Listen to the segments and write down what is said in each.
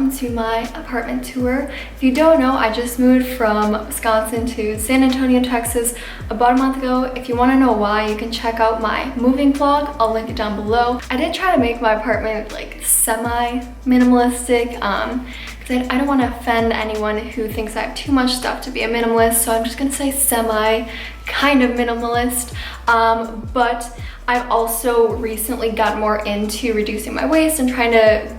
welcome to my apartment tour. If you don't know, I just moved from Wisconsin to San Antonio, Texas about a month ago. If you want to know why, you can check out my moving vlog. I'll link it down below. I did try to make my apartment like semi-minimalistic because I don't want to offend anyone who thinks I have too much stuff to be a minimalist, so I'm just gonna say semi, kind of minimalist. But I've also recently gotten more into reducing my waste and trying to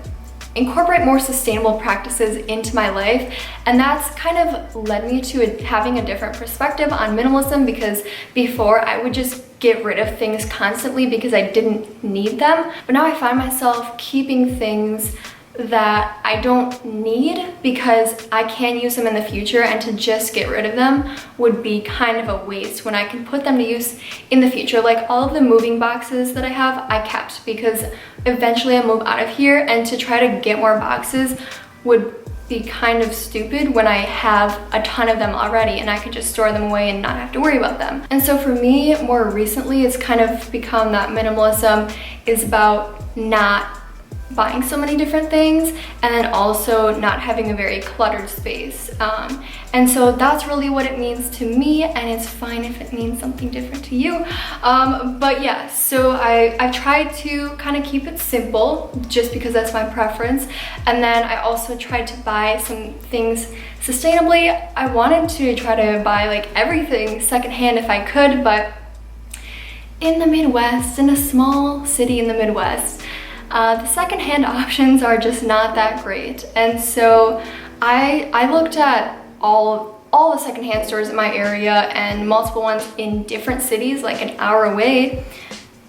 incorporate more sustainable practices into my life, and that's kind of led me to having a different perspective on minimalism, because before I would just get rid of things constantly because I didn't need them, but now I find myself keeping things that I don't need because I can use them in the future, and to just get rid of them would be kind of a waste when I can put them to use in the future. Like all of the moving boxes that I have, I kept because eventually I'll move out of here, and to try to get more boxes would be kind of stupid when I have a ton of them already and I could just store them away and not have to worry about them. And so for me, more recently, it's kind of become that minimalism is about not buying so many different things, and then also not having a very cluttered space. And so that's really what it means to me, and it's fine if it means something different to you. But yeah, so I tried to kind of keep it simple just because that's my preference. And then I also tried to buy some things sustainably. I wanted to try to buy like everything secondhand if I could, but in the Midwest, in a small city in the Midwest, the secondhand options are just not that great. And so I looked at all the secondhand stores in my area and multiple ones in different cities, like an hour away,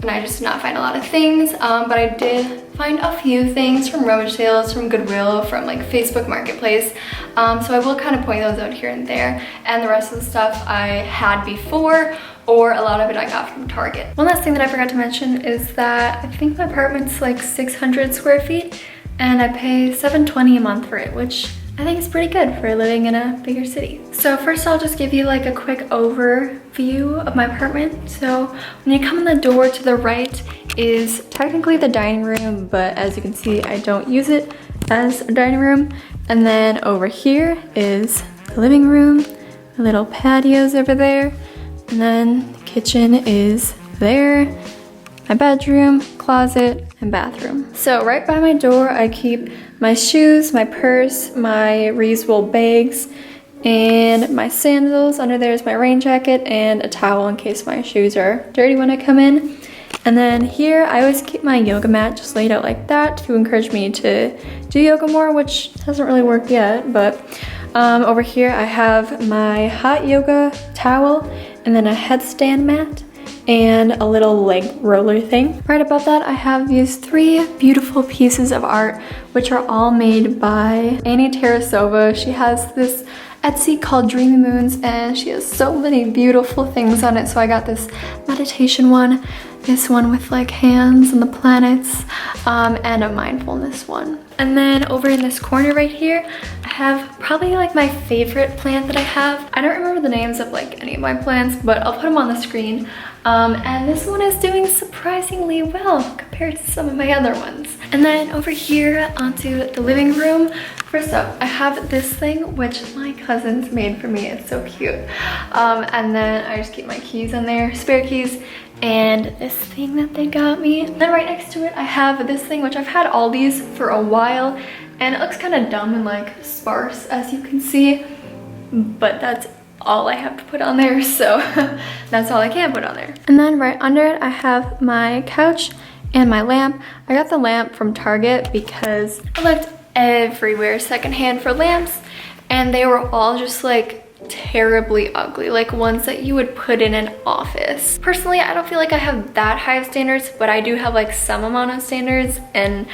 and I just did not find a lot of things, but I did find a few things from rummage sales, from Goodwill, from like Facebook Marketplace. So I will kind of point those out here and there, and the rest of the stuff I had before, or a lot of it I got from Target. One last thing that I forgot to mention is that I think my apartment's like 600 square feet, and I pay $720 a month for it, which I think is pretty good for living in a bigger city. So first I'll just give you like a quick overview of my apartment. So when you come in the door, to the right is technically the dining room, but as you can see, I don't use it as a dining room. And then over here is the living room, the little patios over there, and then the kitchen is there, my bedroom, closet, and bathroom. So right by my door, I keep my shoes, my purse, my reusable bags, and my sandals. Under there is my rain jacket and a towel in case my shoes are dirty when I come in. And then here, I always keep my yoga mat just laid out like that to encourage me to do yoga more, which hasn't really worked yet, but over here I have my hot yoga towel, and then a headstand mat, and a little leg roller thing. Right above that, I have these 3 beautiful pieces of art, which are all made by Annie Tarasova. She has this Etsy called Dreamy Moons, and she has so many beautiful things on it. So I got this meditation one, this one with like hands and the planets, and a mindfulness one. And then over in this corner right here, I have probably like my favorite plant that I have. I don't remember the names of like any of my plants, but I'll put them on the screen. And this one is doing surprisingly well compared to some of my other ones. And then over here onto the living room, first up, I have this thing which my cousins made for me. It's so cute. And then I just keep my keys in there, spare keys, and this thing that they got me. And then right next to it, I have this thing, which I've had all these for a while, and it looks kind of dumb and like sparse, as you can see, but that's all I have to put on there, so that's all I can put on there. And then right under it, I have my couch and my lamp. I got the lamp from Target because I looked everywhere secondhand for lamps, and they were all just like terribly ugly, like ones that you would put in an office. Personally, I don't feel like I have that high of standards, but I do have like some amount of standards, and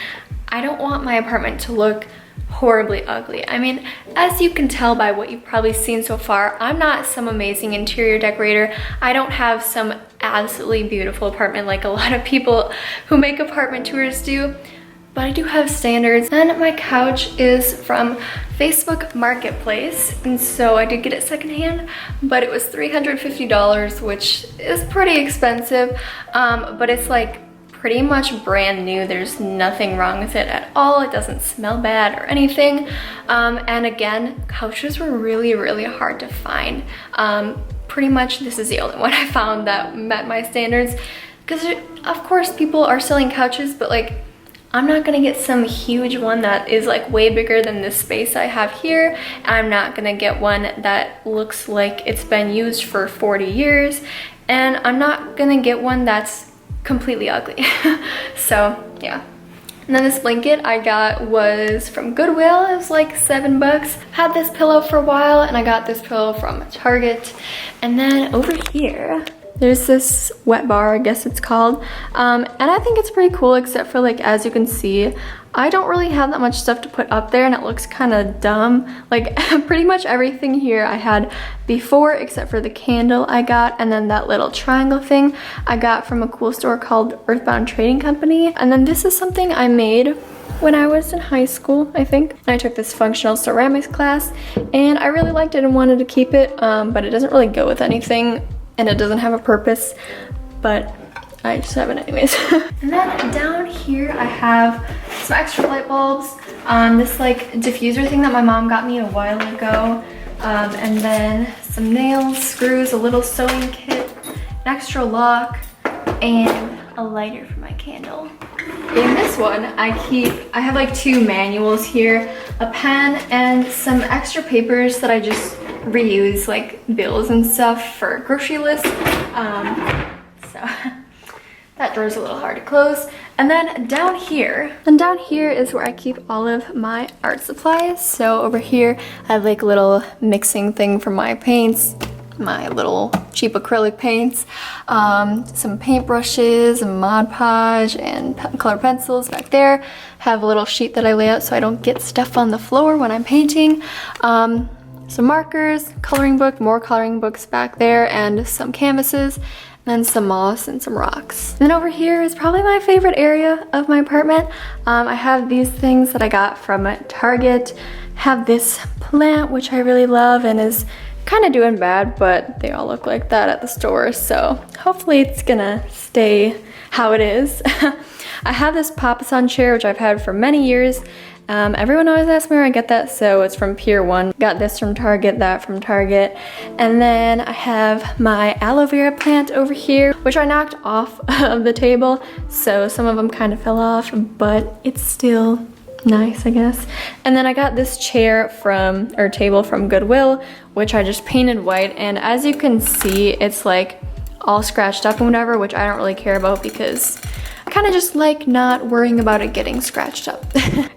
I don't want my apartment to look horribly ugly. I mean, as you can tell by what you've probably seen so far, I'm not some amazing interior decorator. I don't have some absolutely beautiful apartment like a lot of people who make apartment tours do, but I do have standards. And my couch is from Facebook Marketplace, and so I did get it secondhand, but it was $350, which is pretty expensive, but it's like pretty much brand new. There's nothing wrong with it at all. It doesn't smell bad or anything. And again, couches were really hard to find. Pretty much this is the only one I found that met my standards, because of course people are selling couches, but like I'm not gonna get some huge one that is like way bigger than this space I have here. I'm not gonna get one that looks like it's been used for 40 years, and I'm not gonna get one that's completely ugly. So yeah. And then this blanket I got was from Goodwill. It was like $7. Had this pillow for a while, and I got this pillow from Target. And then over here, there's this wet bar, I guess it's called. And I think it's pretty cool, except for like, as you can see, I don't really have that much stuff to put up there, and it looks kind of dumb. Like pretty much everything here I had before, except for the candle I got, and then that little triangle thing I got from a cool store called Earthbound Trading Company. And then this is something I made when I was in high school, I think. And I took this functional ceramics class, and I really liked it and wanted to keep it, but it doesn't really go with anything, and it doesn't have a purpose, but I just have it anyways. And then down here I have some extra light bulbs, this like diffuser thing that my mom got me a while ago, and then some nails, screws, a little sewing kit, an extra lock, and a lighter for my candle. In this one, I have like 2 manuals here, a pen, and some extra papers that I just reuse, like bills and stuff for grocery lists. So that drawer's a little hard to close. And then down here is where I keep all of my art supplies. So over here, I have like a little mixing thing for my paints, my little cheap acrylic paints, some paintbrushes, a Mod Podge, and color pencils back there. Have a little sheet that I lay out so I don't get stuff on the floor when I'm painting. Some markers, coloring book, more coloring books back there, and some canvases, and then some moss and some rocks. And then over here is probably my favorite area of my apartment. I have these things that I got from Target. Have this plant, which I really love and is kind of doing bad, but they all look like that at the store, so hopefully it's gonna stay how it is. I have this Papasan chair, which I've had for many years. Everyone always asks me where I get that, so it's from Pier 1. Got this from Target, that from Target. And then I have my aloe vera plant over here, which I knocked off of the table, so some of them kind of fell off, but it's still nice, I guess. And then I got this table from Goodwill, which I just painted white, and as you can see, it's like all scratched up and whatever, which I don't really care about because I kind of just like not worrying about it getting scratched up.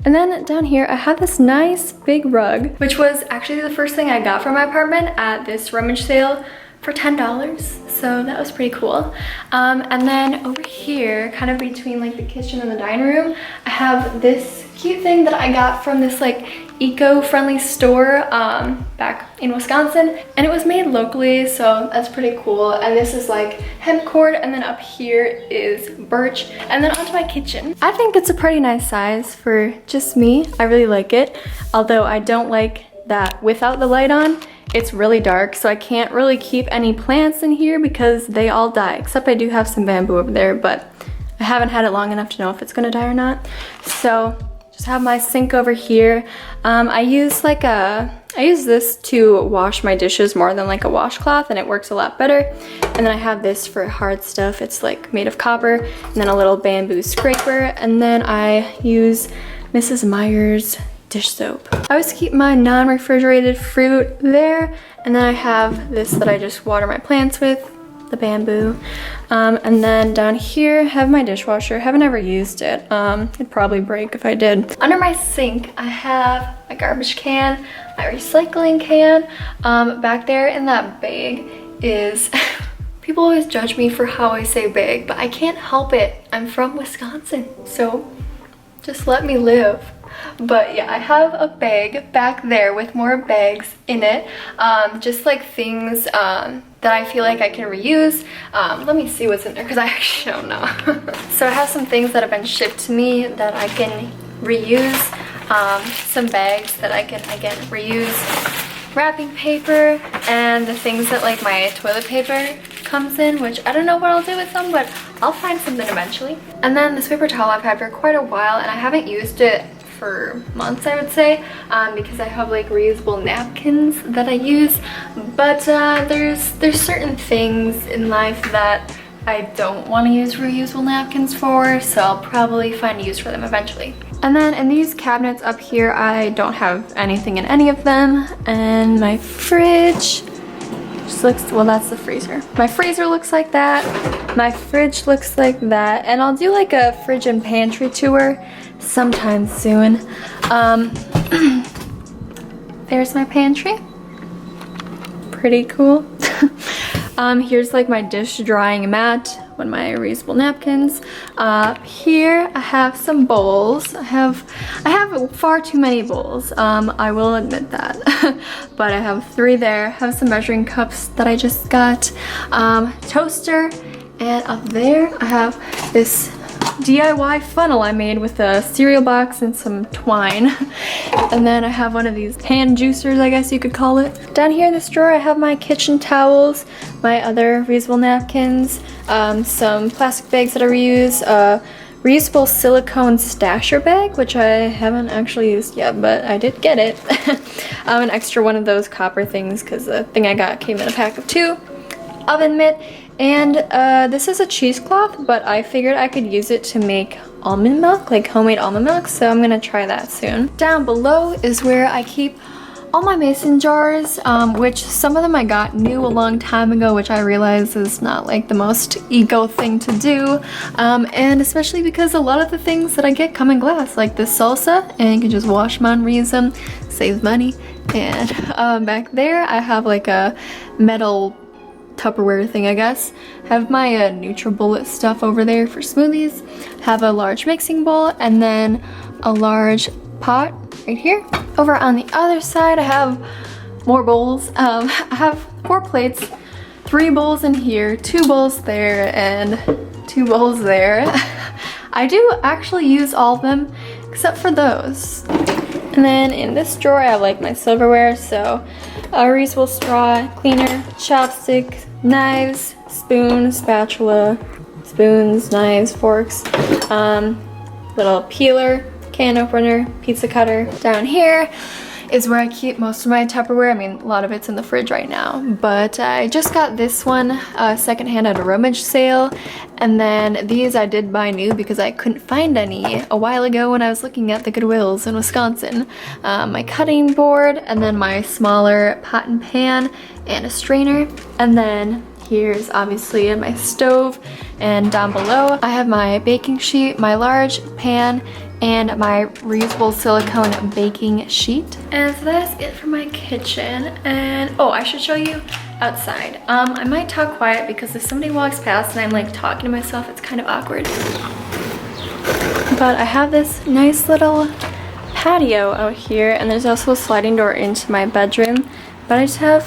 And then down here, I have this nice big rug, which was actually the first thing I got from my apartment at this rummage sale for $10. So that was pretty cool. And then over here, kind of between like the kitchen and the dining room, I have this cute thing that I got from this like eco-friendly store back in Wisconsin, and it was made locally, so that's pretty cool. And this is like hemp cord, and then up here is birch, and then onto my kitchen. I think it's a pretty nice size for just me. I really like it, although I don't like that without the light on it's really dark, so I can't really keep any plants in here because they all die, except I do have some bamboo over there, but I haven't had it long enough to know if it's gonna die or not. So just have my sink over here. I use this to wash my dishes more than like a washcloth, and it works a lot better. And then I have this for hard stuff. It's like made of copper, and then a little bamboo scraper. And then I use Mrs. Meyer's dish soap. I always keep my non-refrigerated fruit there. And then I have this that I just water my plants with, the bamboo. And then down here, I have my dishwasher. Haven't ever used it. It'd probably break if I did. Under my sink, I have my garbage can, my recycling can. Back there in that bag is, people always judge me for how I say bag, but I can't help it. I'm from Wisconsin, so just let me live. But yeah, I have a bag back there with more bags in it, just like things that I feel like I can reuse. Let me see what's in there because I actually don't know. So I have some things that have been shipped to me that I can reuse, some bags that I can again reuse, wrapping paper, and the things that like my toilet paper comes in, which I don't know what I'll do with them, but I'll find something eventually. And then this paper towel I've had for quite a while, and I haven't used it for months, I would say, because I have like reusable napkins that I use. But there's certain things in life that I don't want to use reusable napkins for, so I'll probably find a use for them eventually. And then in these cabinets up here, I don't have anything in any of them. And my fridge just looks, well, that's the freezer. My freezer looks like that. My fridge looks like that. And I'll do like a fridge and pantry tour sometime soon. There's my pantry. Pretty cool. Here's like my dish drying mat with my reusable napkins. Here I have some bowls. I have far too many bowls. I will admit that. But I have 3 there. I have some measuring cups that I just got. Toaster, and up there I have this DIY funnel I made with a cereal box and some twine. And then I have one of these hand juicers, I guess you could call it. Down here in this drawer I have my kitchen towels, my other reusable napkins, some plastic bags that I reuse, reusable silicone stasher bag, which I haven't actually used yet, but I did get it. An extra one of those copper things because the thing I got came in a pack of 2. Oven mitt. And this is a cheesecloth, but I figured I could use it to make almond milk, like homemade almond milk, so I'm gonna try that soon. Down below is where I keep all my mason jars, which some of them I got new a long time ago, which I realize is not like the most eco thing to do, and especially because a lot of the things that I get come in glass, like this salsa, and you can just wash them out and reuse them, saves money. And back there I have like a metal Tupperware thing, I guess. Have my NutriBullet stuff over there for smoothies. Have a large mixing bowl, and then a large pot right here. Over on the other side I have more bowls. I have 4 plates, 3 bowls in here, 2 bowls there, and 2 bowls there. I do actually use all of them except for those. And then in this drawer I have like my silverware, so a reusable straw, cleaner, chopstick, knives, spoon, spatula, spoons, knives, forks, little peeler, can opener, pizza cutter. Down here is where I keep most of my Tupperware. I mean, a lot of it's in the fridge right now, but I just got this one secondhand at a rummage sale, and then these I did buy new because I couldn't find any a while ago when I was looking at the Goodwills in Wisconsin. My cutting board, and then my smaller pot and pan, and a strainer, and then here's obviously my stove, and down below I have my baking sheet, my large pan, and my reusable silicone baking sheet. And so that's it for my kitchen. And oh, I should show you outside. I might talk quiet because if somebody walks past and I'm like talking to myself, it's kind of awkward. But I have this nice little patio out here, and there's also a sliding door into my bedroom. But I just have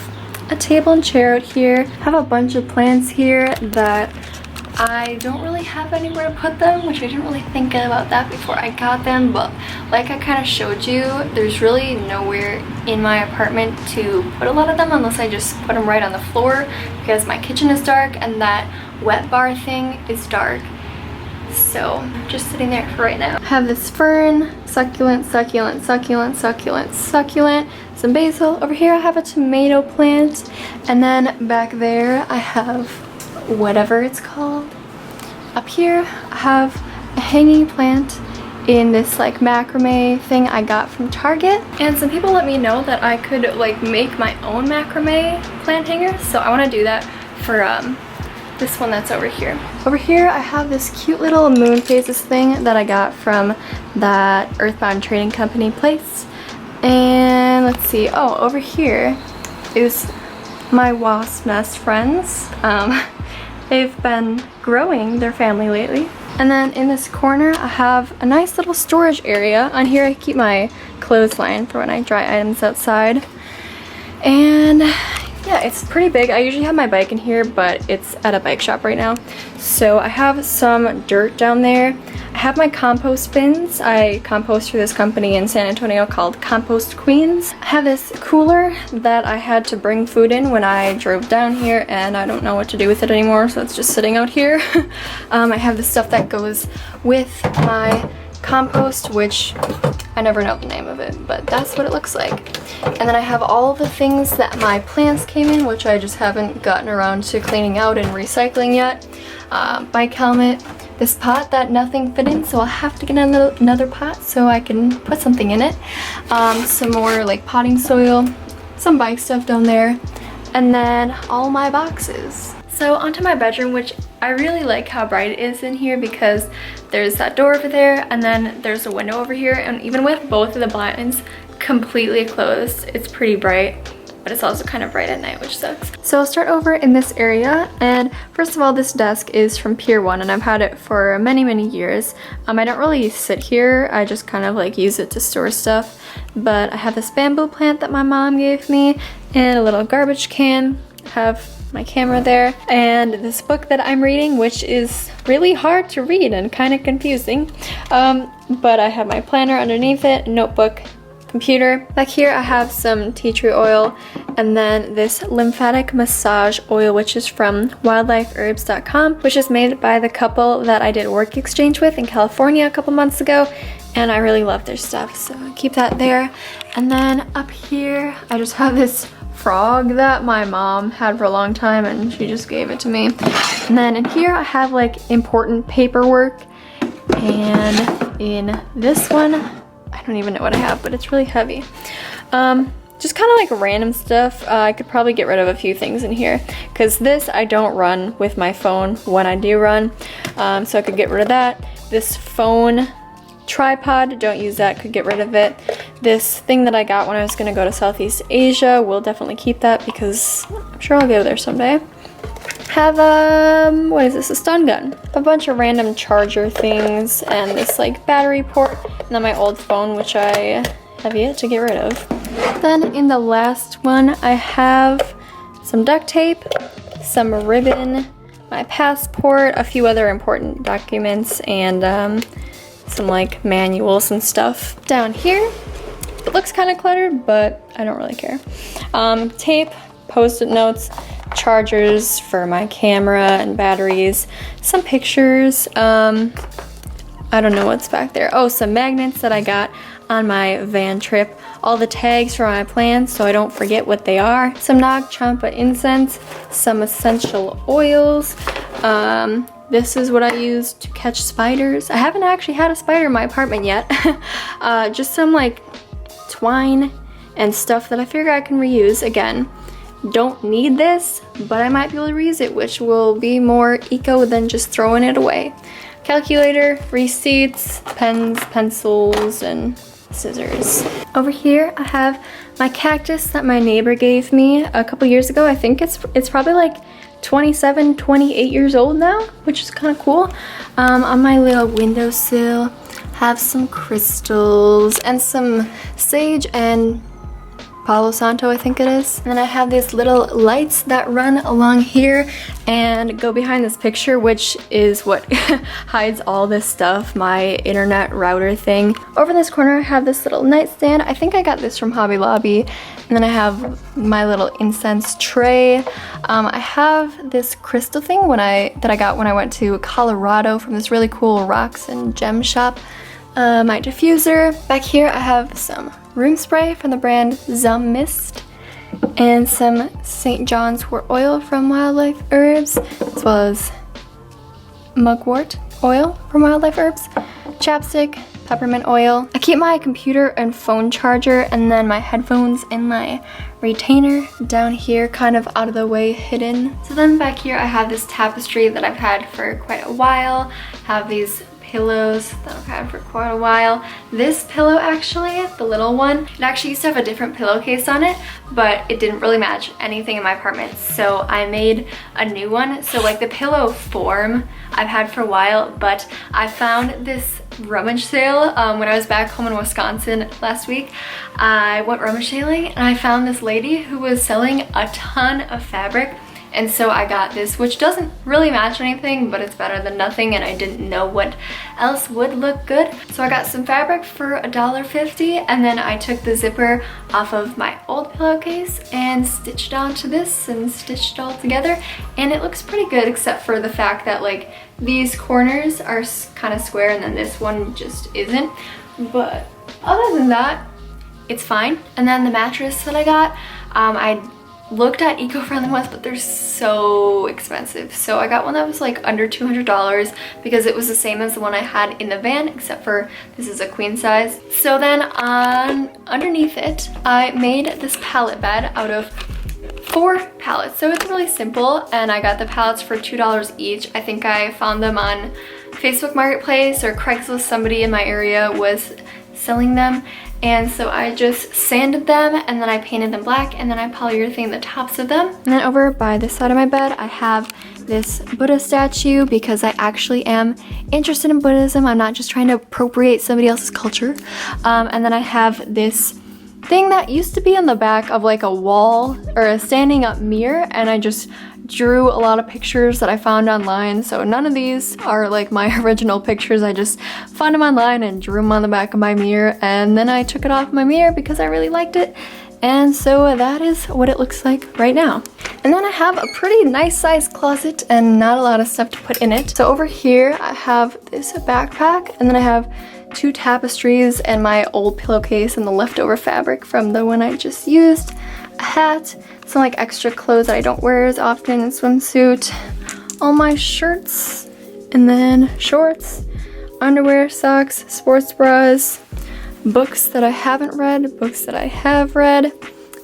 a table and chair out here. I have a bunch of plants here that I don't really have anywhere to put them, which I didn't really think about that before I got them, but like I kind of showed you, there's really nowhere in my apartment to put a lot of them unless I just put them right on the floor, because my kitchen is dark and that wet bar thing is dark. So I'm just sitting there for right now. I have this fern, succulent, succulent, succulent, succulent, succulent, some basil. Over here I have a tomato plant, and then back there I have whatever it's called. Up here I have a hanging plant in this like macrame thing I got from Target, and some people let me know that I could like make my own macrame plant hanger, so I want to do that for this one that's over here. Over here I have this cute little moon phases thing that I got from that Earthbound Trading Company place. And let's see, oh, over here is my wasp nest friends. They've been growing their family lately. And then in this corner I have a nice little storage area. On here I keep my clothesline for when I dry items outside. And yeah, it's pretty big. I usually have my bike in here, but it's at a bike shop right now. So I have some dirt down there. I have my compost bins. I compost for this company in San Antonio called Compost Queens. I have this cooler that I had to bring food in when I drove down here, and I don't know what to do with it anymore, so it's just sitting out here. I have the stuff that goes with my compost, which I never know the name of it, but that's what it looks like. And then I have all the things that my plants came in, which I just haven't gotten around to cleaning out and recycling yet. Bike helmet, this pot that nothing fit in, so I'll have to get another pot so I can put something in it. Some more like potting soil, some bike stuff down there, and then all my boxes. So onto my bedroom, which I really like how bright it is in here because there's that door over there and then there's a window over here, and even with both of the blinds completely closed, it's pretty bright, but it's also kind of bright at night, which sucks. So I'll start over in this area, and first of all, this desk is from Pier 1 and I've had it for many years. I don't really sit here, I just kind of like use it to store stuff, but I have this bamboo plant that my mom gave me and a little garbage can. I have my camera there, and this book that I'm reading, which is really hard to read and kind of confusing. But I have my planner underneath it, notebook, computer. Back here I have some tea tree oil, and then this lymphatic massage oil, which is from wildlifeherbs.com, which is made by the couple that I did work exchange with in California a couple months ago, and I really love their stuff, so I keep that there. And then up here I just have this frog that my mom had for a long time and she just gave it to me. And then in here I have like important paperwork, and in this one I don't even know what I have, but it's really heavy. Just kind of like random stuff. I could probably get rid of a few things in here because this I don't run with my phone when I do run, so I could get rid of that. This phone tripod, don't use that, could get rid of it. This thing that I got when I was gonna go to Southeast Asia, will definitely keep that because I'm sure I'll go there someday. Have what is this, a stun gun, a bunch of random charger things, and this like battery port, and then my old phone, which I have yet to get rid of. Then in the last one I have some duct tape, some ribbon, my passport, a few other important documents, and some like manuals and stuff. Down here, it looks kind of cluttered, but I don't really care. Tape, post-it notes, chargers for my camera and batteries, some pictures, I don't know what's back there. Oh, some magnets that I got on my van trip, all the tags for my plants so I don't forget what they are, some Nag Champa incense, some essential oils. This is what I use to catch spiders. I haven't actually had a spider in my apartment yet. Just some like twine and stuff that I figure I can reuse. Again, don't need this, but I might be able to reuse it, which will be more eco than just throwing it away. Calculator, receipts, pens, pencils, and scissors. Over here I have my cactus that my neighbor gave me a couple years ago. I think it's probably like 27, 28 years old now, which is kind of cool. On my little windowsill have some crystals and some sage and Palo Santo, I think it is. And then I have these little lights that run along here and go behind this picture, which is what hides all this stuff, my internet router thing. Over in this corner I have this little nightstand. I think I got this from Hobby Lobby. And then I have my little incense tray. I have this crystal thing that I got when I went to Colorado from this really cool rocks and gem shop. My diffuser. Back here I have some room spray from the brand Zum Mist, and some St. John's wort oil from Wildlife Herbs, as well as mugwort oil from Wildlife Herbs, chapstick, peppermint oil. I keep my computer and phone charger and then my headphones in my retainer down here, kind of out of the way, hidden. So then back here I have this tapestry that I've had for quite a while. Have these pillows that I've had for quite a while. This pillow actually, the little one, it actually used to have a different pillowcase on it, but it didn't really match anything in my apartment, so I made a new one. So like the pillow form I've had for a while, but I found this rummage sale. When I was back home in Wisconsin last week, I went rummage sailing and I found this lady who was selling a ton of fabric. And so I got this, which doesn't really match anything, but it's better than nothing, and I didn't know what else would look good. So I got some fabric for $1.50, and then I took the zipper off of my old pillowcase and stitched onto this and stitched it all together. And it looks pretty good, except for the fact that like these corners are kind of square and then this one just isn't. But other than that, it's fine. And then the mattress that I got, I looked at eco-friendly ones, but they're so expensive. So I got one that was like under $200 because it was the same as the one I had in the van, except for this is a queen size. So then underneath it, I made this pallet bed out of 4 pallets. So it's really simple, and I got the pallets for $2 each. I think I found them on Facebook Marketplace or Craigslist. Somebody in my area was selling them. And so I just sanded them, and then I painted them black, and then I polyurethane the tops of them. And then over by this side of my bed, I have this Buddha statue because I actually am interested in Buddhism. I'm not just trying to appropriate somebody else's culture. And then I have this thing that used to be on the back of like a wall or a standing up mirror, and I just drew a lot of pictures that I found online. So none of these are like my original pictures. I just found them online and drew them on the back of my mirror, and then I took it off my mirror because I really liked it. And so that is what it looks like right now. And then I have a pretty nice sized closet and not a lot of stuff to put in it. So over here I have this backpack, and then I have 2 tapestries and my old pillowcase and the leftover fabric from the one I just used, a hat, some like extra clothes that I don't wear as often, a swimsuit, all my shirts, and then shorts, underwear, socks, sports bras, books that I haven't read, books that I have read,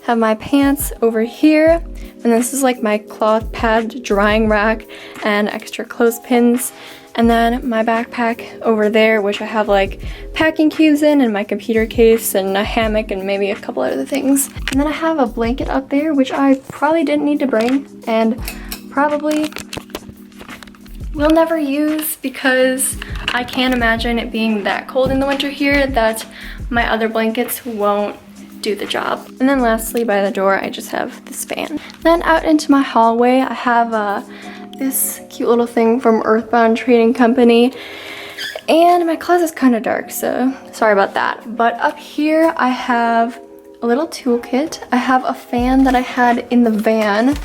have my pants over here, and this is like my cloth pad drying rack and extra clothespins. And then my backpack over there, which I have like packing cubes in, and my computer case and a hammock and maybe a couple other things. And then I have a blanket up there, which I probably didn't need to bring and probably will never use because I can't imagine it being that cold in the winter here that my other blankets won't do the job. And then lastly, by the door, I just have this fan. Then out into my hallway, I have this cute little thing from Earthbound Trading Company, and my closet's kind of dark, so sorry about that. But up here I have a little toolkit. I have a fan that I had in the van,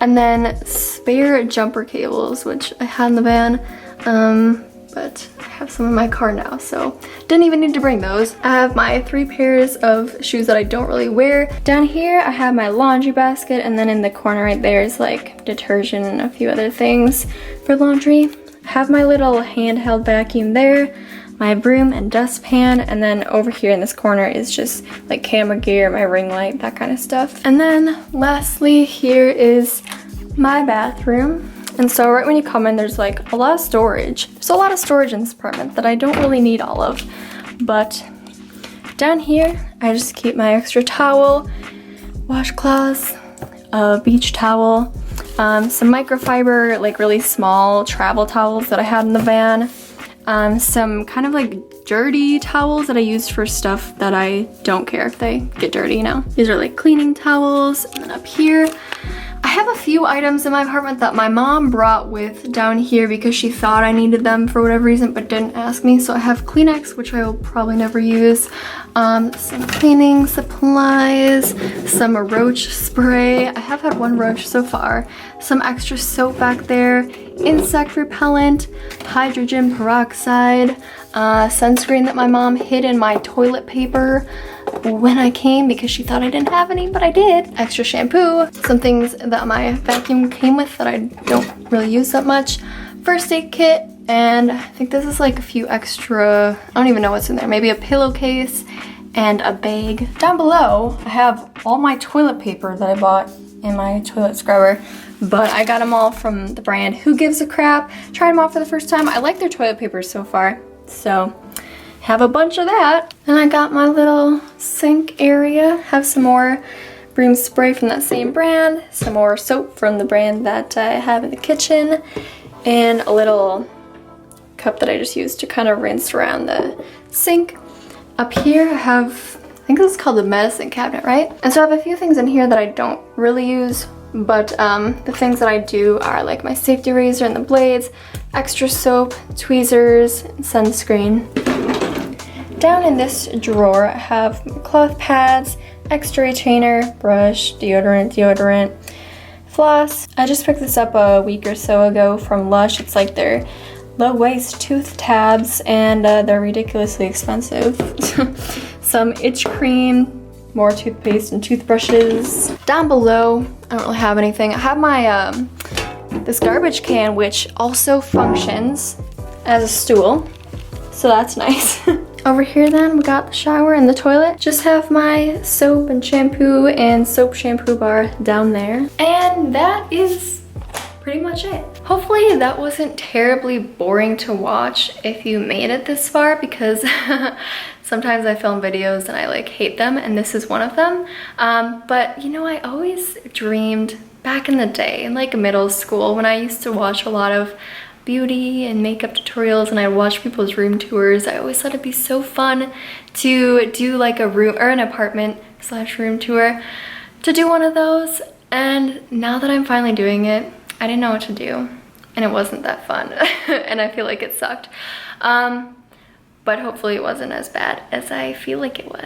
and then spare jumper cables, which I had in the van, but I have some in my car now, so didn't even need to bring those. I have my 3 pairs of shoes that I don't really wear. Down here I have my laundry basket, and then in the corner right there is like detergent and a few other things for laundry. I have my little handheld vacuum there, my broom and dustpan, and then over here in this corner is just like camera gear, my ring light, that kind of stuff. And then lastly, here is my bathroom. And so right when you come in, there's like a lot of storage. There's a lot of storage in this apartment that I don't really need all of. But down here, I just keep my extra towel, washcloths, a beach towel, some microfiber, like really small travel towels that I had in the van, some kind of like dirty towels that I use for stuff that I don't care if they get dirty, you know. These are like cleaning towels. And then up here, I have a few items in my apartment that my mom brought with down here because she thought I needed them for whatever reason but didn't ask me. So I have Kleenex, which I will probably never use, some cleaning supplies, some roach spray. I have had 1 roach so far, some extra soap back there, insect repellent, hydrogen peroxide, sunscreen that my mom hid in my toilet paper when I came because she thought I didn't have any, but I did. Extra shampoo, some things that my vacuum came with that I don't really use that much, first aid kit, and I think this is like a few extra, I don't even know what's in there, maybe a pillowcase and a bag. Down below, I have all my toilet paper that I bought in my toilet scrubber, but I got them all from the brand Who Gives a Crap. Tried them out for the first time. I like their toilet paper so far, so have a bunch of that. And I got my little sink area, have some more broom spray from that same brand, some more soap from the brand that I have in the kitchen, and a little cup that I just used to kind of rinse around the sink. Up here I have, I think this is called the medicine cabinet, right? And so I have a few things in here that I don't really use, but the things that I do are like my safety razor and the blades, extra soap, tweezers, and sunscreen. Down in this drawer I have cloth pads, extra retainer, brush, deodorant, floss. I just picked this up a week or so ago from Lush. It's like their low waist tooth tabs, and they're ridiculously expensive. Some itch cream, more toothpaste and toothbrushes. Down below, I don't really have anything. I have my this garbage can, which also functions as a stool, so that's nice. Over here then, we got the shower and the toilet. Just have my soap and shampoo and soap shampoo bar down there. And that is pretty much it. Hopefully that wasn't terribly boring to watch if you made it this far, because sometimes I film videos and I like hate them, and this is one of them. But you know, I always dreamed back in the day, in like middle school, when I used to watch a lot of beauty and makeup tutorials and I watch people's room tours, I always thought it'd be so fun to do like a room or an apartment / room tour, to do one of those. And now that I'm finally doing it, I didn't know what to do, and it wasn't that fun. And I feel like it sucked, but hopefully it wasn't as bad as I feel like it was.